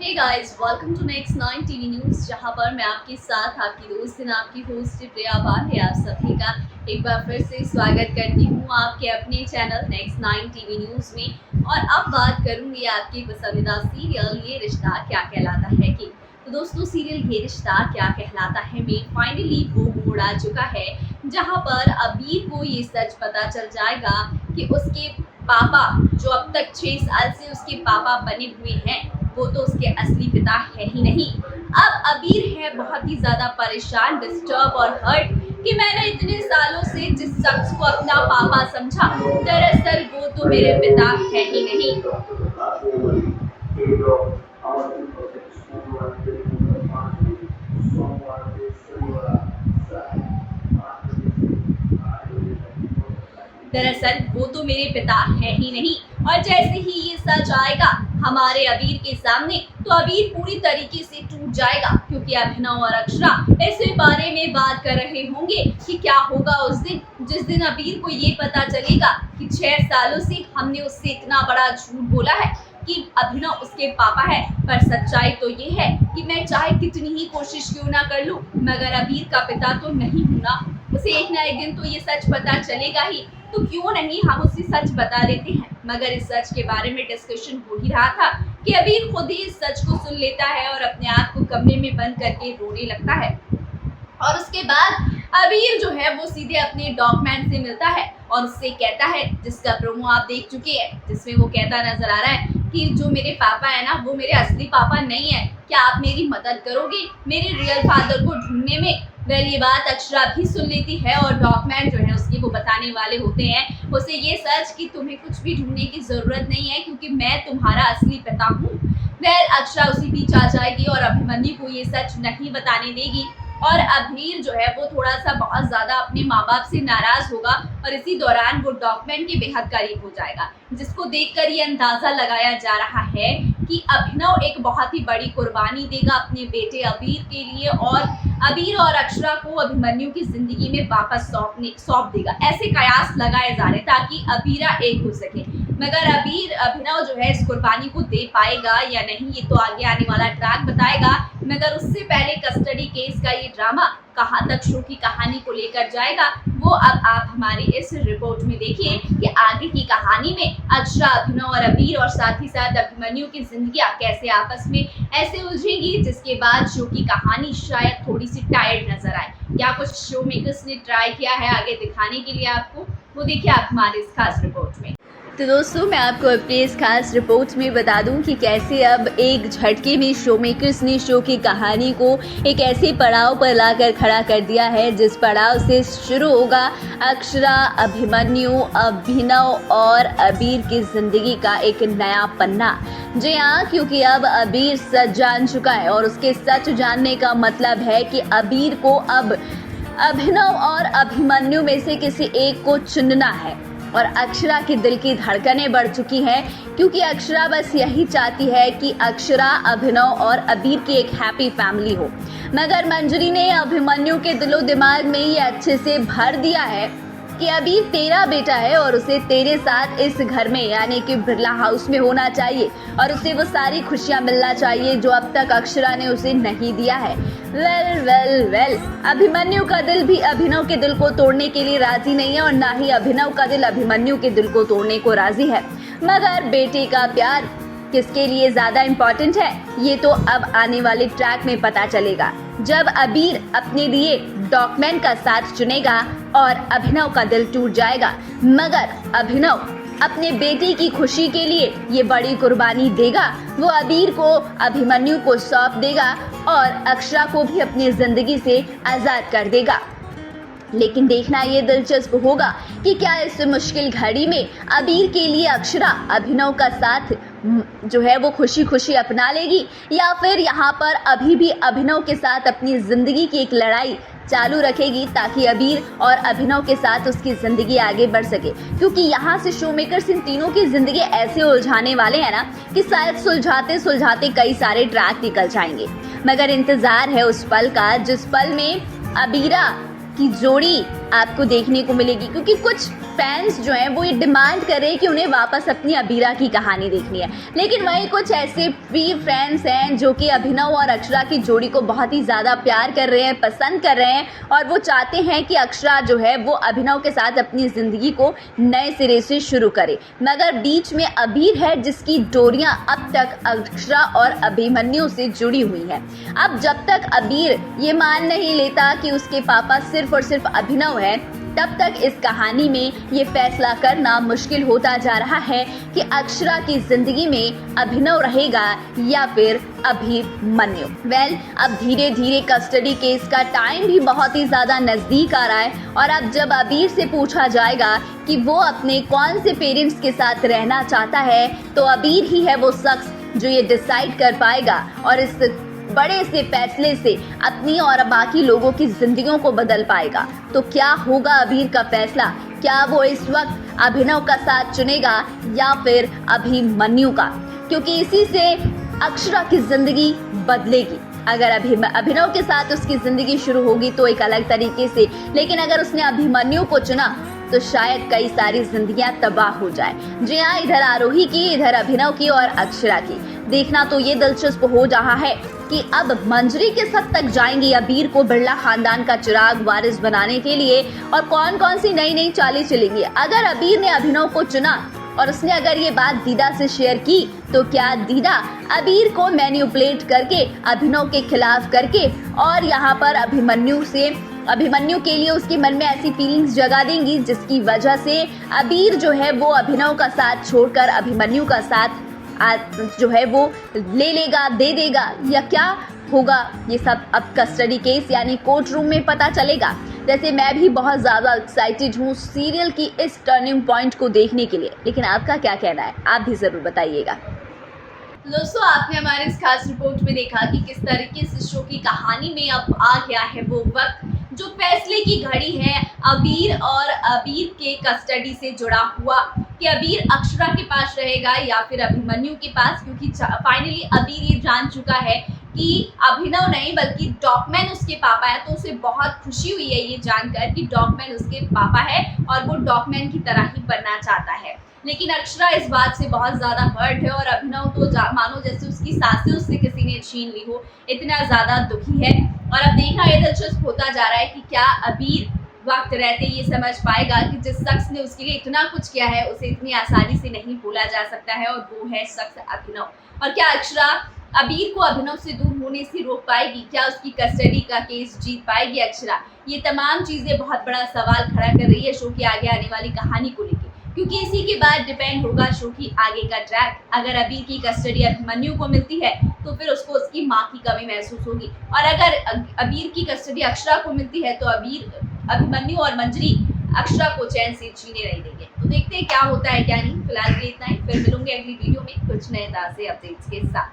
Hey guys, welcome to next 9 TV news, जहां पर मैं आपके साथ आपकी दोस्त और आपकी होस्ट प्रिया पांडे आप सभी का एक बार फिर से स्वागत करती हूं आपके अपने चैनल नेक्स्ट 9 टीवी न्यूज़ में। और अब बात करूंगी आपके पसंदीदा सीरियल ये रिश्ता क्या कहलाता है की। तो दोस्तों, सीरियल ये रिश्ता क्या कहलाता है में फाइनली वो मोड़ आ चुका है जहाँ पर अबीर को ये सच पता चल जाएगा कि उसके पापा, जो अब तक 6 साल से उसके पापा बने हुए हैं, वो तो उसके असली पिता है ही नहीं। अब अबीर है बहुत ही ज़्यादा परेशान, डिस्टर्ब और हर्ट कि मैंने इतने सालों से जिस शख्स को अपना पापा समझा, दरअसल वो तो मेरे पिता है ही नहीं। दरअसल वो तो मेरे पिता है ही नहीं। और जैसे ही ये सच आएगा हमारे अबीर के सामने, तो अबीर पूरी तरीके से टूट जाएगा, क्योंकि अभिनव और अक्षरा इस बारे में बात कर रहे होंगे कि क्या होगा उस दिन जिस दिन अबीर को ये पता चलेगा कि 6 सालों से हमने उससे इतना बड़ा झूठ बोला है कि अभिनव उसके पापा है। पर सच्चाई तो ये है कि मैं चाहे कितनी ही कोशिश क्यों ना कर लूं, मगर अबीर का पिता तो नहीं हूं ना। उसे एक ना एक दिन तो ये सच पता चलेगा ही, तो क्यों नहीं हम उसे सच बता देते हैं। मगर इस सच के बारे में डिस्कशन हो ही रहा था कि अबीर खुद ही इस सच को सुन लेता है और अपने आप को कमरे में बंद करके रोने लगता है। और उसके बाद अबीर जो है वो सीधे अपने डॉगमैन से मिलता है और उससे कहता है, जिसका प्रोमो आप देख चुके हैं, जिसमें वो कहता नजर आ रहा है कि जो मेरे पापा है ना, वो मेरे असली पापा नहीं है, क्या आप मेरी मदद करोगे मेरे रियल फादर को ढूंढने में। वेल, ये बात अक्षरा भी सुन लेती है और डॉगमैन जो है उसकी वो बताने वाले होते हैं उसे ये सच कि तुम्हें कुछ भी ढूंढने की ज़रूरत नहीं है, क्योंकि मैं तुम्हारा असली पिता हूँ। वेल, अक्षरा उसी बीच आ जाएगी और अभिमन्यु को ये सच नहीं बताने देगी। और अबीर जो है वो थोड़ा सा बहुत ज़्यादा अपने माँ बाप से नाराज़ होगा और इसी दौरान वो डॉक्यूमेंट के बेहद करीब हो जाएगा, जिसको देखकर ये अंदाज़ा लगाया जा रहा है कि अभिनव एक बहुत ही बड़ी कुर्बानी देगा अपने बेटे अबीर के लिए, और अबीर और अक्षरा को अभिमन्यु की ज़िंदगी में वापस सौंप देगा। ऐसे कयास लगाए जा रहे ताकि अबीरा एक हो सके। मगर अभिनव जो है इस कुर्बानी को दे पाएगा या नहीं, ये तो आगे आने वाला ट्रैक बताएगा। मगर उससे पहले कस्टडी केस का ये ड्रामा कहाँ तक शो की कहानी को लेकर जाएगा, वो अब आप हमारी इस रिपोर्ट में देखिए कि आगे की कहानी में अक्षरा, अभिनव और अबीर और साथ ही साथ अभिमन्यु की जिंदगियां कैसे आपस में ऐसे उलझेंगी, जिसके बाद शो की कहानी शायद थोड़ी सी टायर्ड नजर आए। क्या कुछ शो मेकर्स ने ट्राई किया है आगे दिखाने के लिए आपको, वो देखिए आप हमारे इस खास रिपोर्ट में। तो दोस्तों, मैं आपको अपनी इस खास रिपोर्ट में बता दूं कि कैसे अब एक झटके में शो मेकर्स ने शो की कहानी को एक ऐसे पड़ाव पर लाकर खड़ा कर दिया है जिस पड़ाव से शुरू होगा अक्षरा, अभिमन्यु, अभिनव और अबीर की ज़िंदगी का एक नया पन्ना। जी हाँ, क्योंकि अब अबीर सच जान चुका है और उसके सच जानने का मतलब है कि अबीर को अब अभिनव और अभिमन्यु में से किसी एक को चुनना है। और अक्षरा के दिल की धड़कनें बढ़ चुकी हैं, क्योंकि अक्षरा बस यही चाहती है कि अक्षरा, अभिनव और अबीर की एक हैप्पी फैमिली हो। मगर मंजरी ने अभिमन्यु के दिलो दिमाग में ये अच्छे से भर दिया है कि अबीर तेरा बेटा है और उसे तेरे साथ इस घर में यानी कि बिरला हाउस में होना चाहिए और उसे वो सारी खुशियां मिलना चाहिए जो अब तक अक्षरा ने उसे नहीं दिया है। वेल, अभिमन्यु का दिल भी अभिनव के दिल को तोड़ने के लिए राजी नहीं है और ना ही अभिनव का दिल अभिमन्यु के दिल को तोड़ने को राजी है। मगर बेटे का प्यार किसके लिए ज़्यादा इम्पोर्टेंट है, ये तो अब आने वाले ट्रैक में पता चलेगा, जब अबीर अपने लिए डॉक्यूमेंट का साथ चुनेगा और अभिनव का दिल टूट जाएगा। मगर अभिनव अपने बेटे की खुशी के लिए ये बड़ी कुर्बानी देगा, वो अबीर को, अभिमन्यु को सौंप देगा और अक्षरा को भी अपनी ज़िंदगी से आज़ाद कर देगा। लेकिन देखना ये दिलचस्प होगा कि क्या इस मुश्किल घड़ी में अबीर के लिए अक्षरा अभिनव का साथ जो है वो खुशी खुशी अपना लेगी, या फिर यहाँ पर अभी भी अभिनव के साथ अपनी ज़िंदगी की एक लड़ाई चालू रखेगी ताकि अबीर और अभिनव के साथ उसकी ज़िंदगी आगे बढ़ सके। क्योंकि यहाँ से शो मेकर्स इन तीनों की ज़िंदगी ऐसे उलझाने वाले हैं ना कि शायद सुलझाते सुलझाते कई सारे ट्रैक निकल जाएंगे। मगर इंतज़ार है उस पल का जिस पल में अबीरा की जोड़ी आपको देखने को मिलेगी, क्योंकि कुछ फैंस जो हैं वो ये डिमांड कर रहे हैं कि उन्हें वापस अपनी अबीरा की कहानी देखनी है। लेकिन वहीं कुछ ऐसे भी फैंस हैं जो कि अभिनव और अक्षरा की जोड़ी को बहुत ही ज़्यादा प्यार कर रहे हैं, पसंद कर रहे हैं, और वो चाहते हैं कि अक्षरा जो है वो अभिनव के साथ अपनी ज़िंदगी को नए सिरे से शुरू करे। मगर बीच में अबीर है जिसकी डोरियां अब तक अक्षरा और अभिमन्यु से जुड़ी हुई हैं। अब जब तक अबीर ये मान नहीं लेता कि उसके पापा सिर्फ और सिर्फ अभिनव है, तब तक इस कहानी में ये फैसला करना मुश्किल होता जा रहा है कि अक्षरा की जिंदगी में अभिनव रहेगा या फिर अभिमन्यु। अब धीरे धीरे कस्टडी केस का टाइम भी बहुत ही ज़्यादा नज़दीक आ रहा है, और अब जब अबीर से पूछा जाएगा कि वो अपने कौन से पेरेंट्स के साथ रहना चाहता है, तो अबीर ही है वो शख्स जो ये डिसाइड कर पाएगा और इस बड़े से फैसले से अपनी और बाकी लोगों की जिंदगियों को बदल पाएगा। तो क्या होगा अबीर का फैसला? क्या वो इस वक्त अभिनव का साथ चुनेगा या फिर अभिमन्यु का? क्योंकि इसी से अक्षरा की जिंदगी बदलेगी। अगर अभिनव के साथ उसकी ज़िंदगी शुरू होगी तो एक अलग तरीके से, लेकिन अगर उसने अभिमन्यु को चुना तो शायद कई सारी जिंदगियां तबाह हो जाए। जी हाँ, इधर आरोही की, इधर अभिनव की और अक्षरा की। देखना तो ये दिलचस्प हो रहा है कि अब मंजरी किस हद तक जाएंगी अबीर को बिरला खानदान का चिराग वारिस बनाने के लिए, और कौन कौन सी नई नई चालें चलेंगी। अगर अबीर ने अभिनव को चुना और उसने अगर ये बात दीदा से शेयर की, तो क्या दीदा अबीर को मैनिपुलेट करके अभिनव के खिलाफ करके और यहाँ पर अभिमन्यु के लिए उसके मन में ऐसी फीलिंग्स जगा देंगी जिसकी वजह से अबीर जो है वो अभिनव का साथ छोड़कर अभिमन्यु का साथ जो है वो ले लेगा, दे देगा, या क्या होगा ये सब अब कस्टडी केस यानी कोर्ट रूम में पता चलेगा। जैसे मैं भी बहुत ज़्यादा एक्साइटेड हूँ सीरियल की इस टर्निंग पॉइंट को देखने के लिए, लेकिन आपका क्या कहना है? आप भी ज़रूर बताइएगा। दोस्तों, आपने हमारे इस खास रिपोर्ट में देखा कि किस तरीके से शो की कहानी में अब आ गया है वो वक्त जो फैसले की घड़ी है अबीर और अबीर के कस्टडी से जुड़ा हुआ, कि अबीर अक्षरा के पास रहेगा या फिर अभिमन्यु के पास, क्योंकि फाइनली अबीर ये जान चुका है कि अभिनव नहीं बल्कि डॉगमैन उसके पापा है। तो उसे बहुत खुशी हुई है ये जानकर कि डॉगमैन उसके पापा है और वो डॉगमैन की तरह ही बनना चाहता है। लेकिन अक्षरा इस बात से बहुत ज़्यादा हर्ट है, और अभिनव तो मानो जैसे उसकी सांसें उससे किसी ने छीन ली हो, इतना ज़्यादा दुखी है। और अब देखना ये दिलचस्प होता जा रहा है कि क्या अबीर वक्त रहते ये समझ पाएगा कि जिस शख्स ने उसके लिए इतना कुछ किया है उसे इतनी आसानी से नहीं भूला जा सकता है, और वो है शख्स अभिनव। और क्या अक्षरा अबीर को अभिनव से दूर होने से रोक पाएगी? क्या उसकी कस्टडी का केस जीत पाएगी अक्षरा? ये तमाम चीज़ें बहुत बड़ा सवाल खड़ा कर रही है शो की आगे आने वाली कहानी को लेकर, क्योंकि इसी के बाद डिपेंड होगा शो की आगे का ट्रैक। अगर अबीर की कस्टडी अभिमन्यु को मिलती है तो फिर उसको उसकी माँ की कमी महसूस होगी, और अगर अबीर की कस्टडी अक्षरा को मिलती है तो अभिमन्यु और मंजरी अक्षरा को चैन से जीने नहीं देंगे। तो देखते हैं क्या होता है क्या नहीं। फिलहाल के लिए इतना ही, फिर मिलूंगे अगली वीडियो में कुछ नए ताज़े अपडेट्स के साथ।